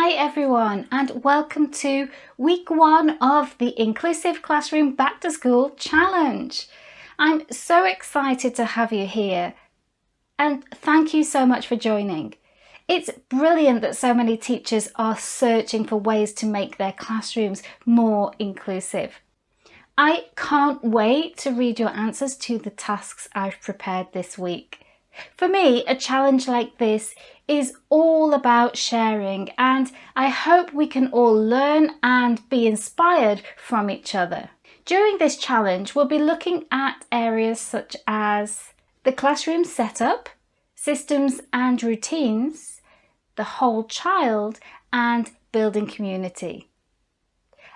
Hi everyone, and welcome to week 1 of the Inclusive Classroom Back to School Challenge. I'm so excited to have you here and thank you so much for joining. It's brilliant that so many teachers are searching for ways to make their classrooms more inclusive. I can't wait to read your answers to the tasks I've prepared this week. For me, a challenge like this is all about sharing, and I hope we can all learn and be inspired from each other. During this challenge, we'll be looking at areas such as the classroom setup, systems and routines, the whole child, and building community.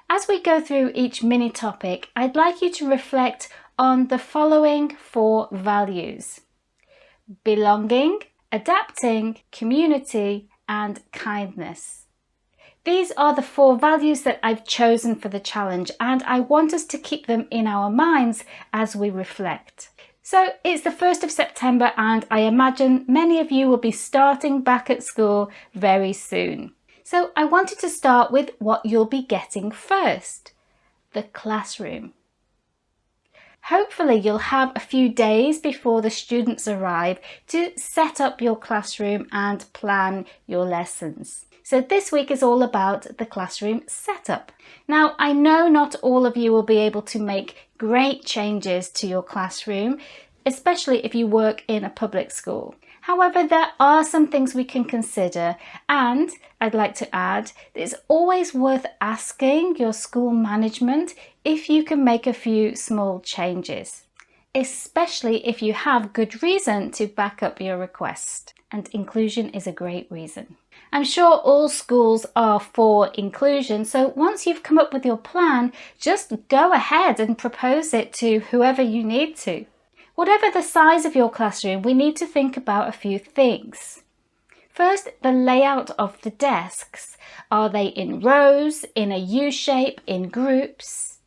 As we go through each mini topic, I'd like you to reflect on the following 4 values: belonging, adapting, community, and kindness. These are the 4 values that I've chosen for the challenge, and I want us to keep them in our minds as we reflect. So it's the 1st of September, and I imagine many of you will be starting back at school very soon. So I wanted to start with what you'll be getting first: the classroom. Hopefully you'll have a few days before the students arrive to set up your classroom and plan your lessons. So this week is all about the classroom setup. Now, I know not all of you will be able to make great changes to your classroom, especially if you work in a public school. However, there are some things we can consider, and I'd like to add that it's always worth asking your school management if you can make a few small changes, especially if you have good reason to back up your request. And inclusion is a great reason. I'm sure all schools are for inclusion, so once you've come up with your plan, just go ahead and propose it to whoever you need to. Whatever the size of your classroom, we need to think about a few things. First, the layout of the desks. Are they in rows, in a U shape, in groups?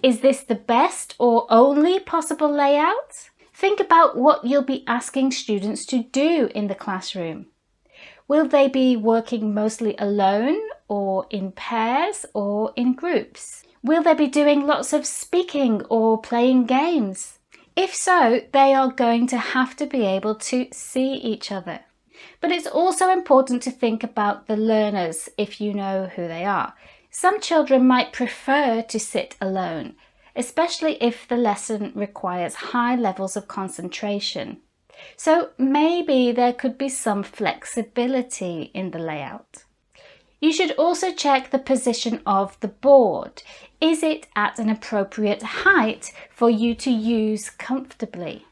Is this the best or only possible layout? Think about what you'll be asking students to do in the classroom. Will they be working mostly alone, or in pairs, or in groups? Will they be doing lots of speaking or playing games? If so, they are going to have to be able to see each other. But it's also important to think about the learners if you know who they are. Some children might prefer to sit alone, especially if the lesson requires high levels of concentration. So maybe there could be some flexibility in the layout. You should also check the position of the board. Is it at an appropriate height for you to use comfortably?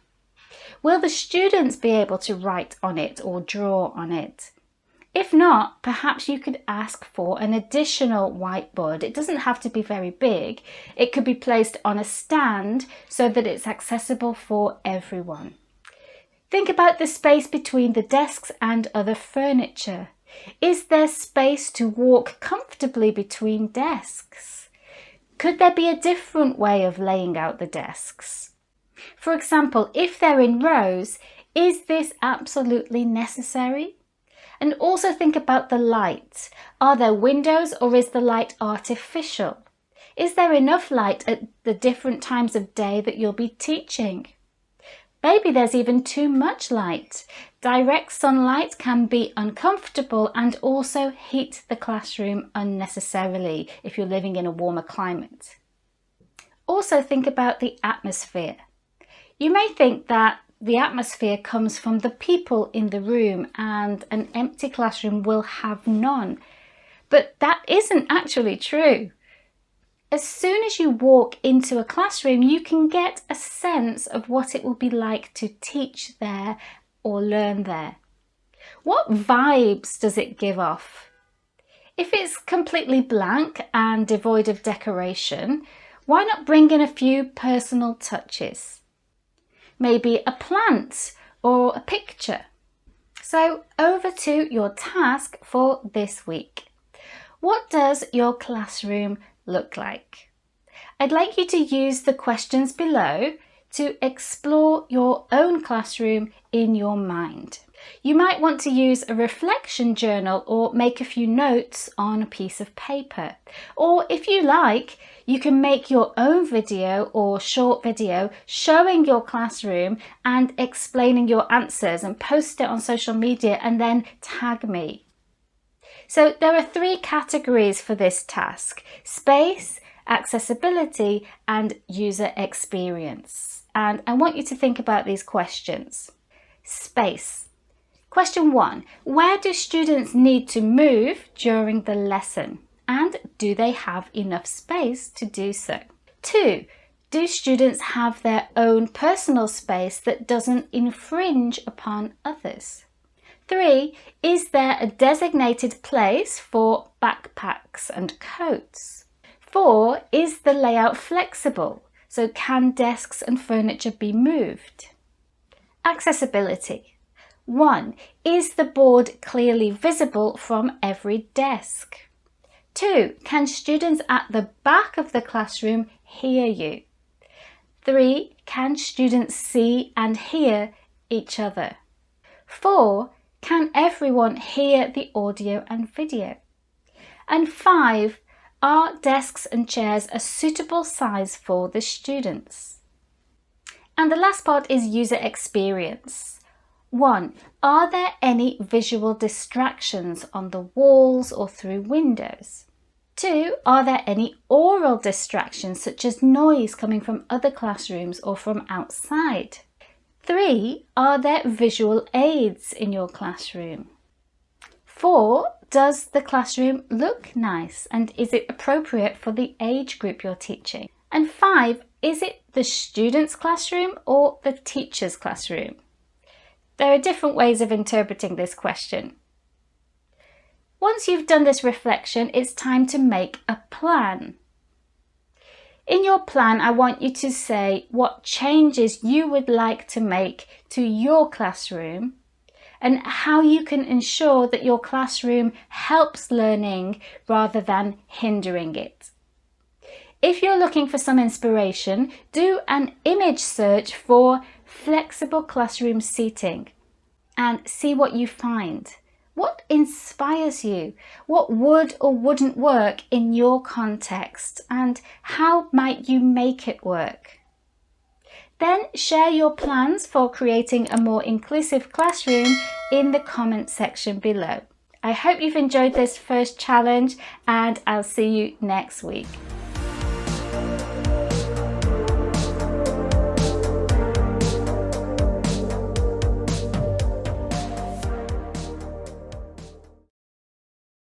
Will the students be able to write on it or draw on it? If not, perhaps you could ask for an additional whiteboard. It doesn't have to be very big. It could be placed on a stand so that it's accessible for everyone. Think about the space between the desks and other furniture. Is there space to walk comfortably between desks? Could there be a different way of laying out the desks? For example, if they're in rows, is this absolutely necessary? And also think about the light. Are there windows or is the light artificial? Is there enough light at the different times of day that you'll be teaching? Maybe there's even too much light. Direct sunlight can be uncomfortable and also heat the classroom unnecessarily if you're living in a warmer climate. Also think about the atmosphere. You may think that the atmosphere comes from the people in the room and an empty classroom will have none, but that isn't actually true. As soon as you walk into a classroom, you can get a sense of what it will be like to teach there or learn there. What vibes does it give off? If it's completely blank and devoid of decoration, why not bring in a few personal touches? Maybe a plant or a picture. So over to your task for this week. What does your classroom look like? I'd like you to use the questions below to explore your own classroom in your mind. You might want to use a reflection journal or make a few notes on a piece of paper. Or if you like, you can make your own video or short video showing your classroom and explaining your answers and post it on social media and then tag me. So there are 3 categories for this task: space, accessibility, and user experience. And I want you to think about these questions. Space. Question 1. Where do students need to move during the lesson? And do they have enough space to do so? 2. Do students have their own personal space that doesn't infringe upon others? 3. Is there a designated place for backpacks and coats? 4. Is the layout flexible? So can desks and furniture be moved? Accessibility. 1. Is the board clearly visible from every desk? 2. Can students at the back of the classroom hear you? 3. Can students see and hear each other? 4. Can everyone hear the audio and video? And 5. Are desks and chairs a suitable size for the students? And the last part is user experience. 1. Are there any visual distractions on the walls or through windows? 2. Are there any aural distractions such as noise coming from other classrooms or from outside? 3. Are there visual aids in your classroom? 4. Does the classroom look nice and is it appropriate for the age group you're teaching? And 5. Is it the student's classroom or the teacher's classroom? There are different ways of interpreting this question. Once you've done this reflection, it's time to make a plan. In your plan, I want you to say what changes you would like to make to your classroom and how you can ensure that your classroom helps learning rather than hindering it. If you're looking for some inspiration, do an image search for flexible classroom seating and see what you find. What inspires you? What would or wouldn't work in your context? And how might you make it work? Then share your plans for creating a more inclusive classroom in the comment section below. I hope you've enjoyed this first challenge and I'll see you next week.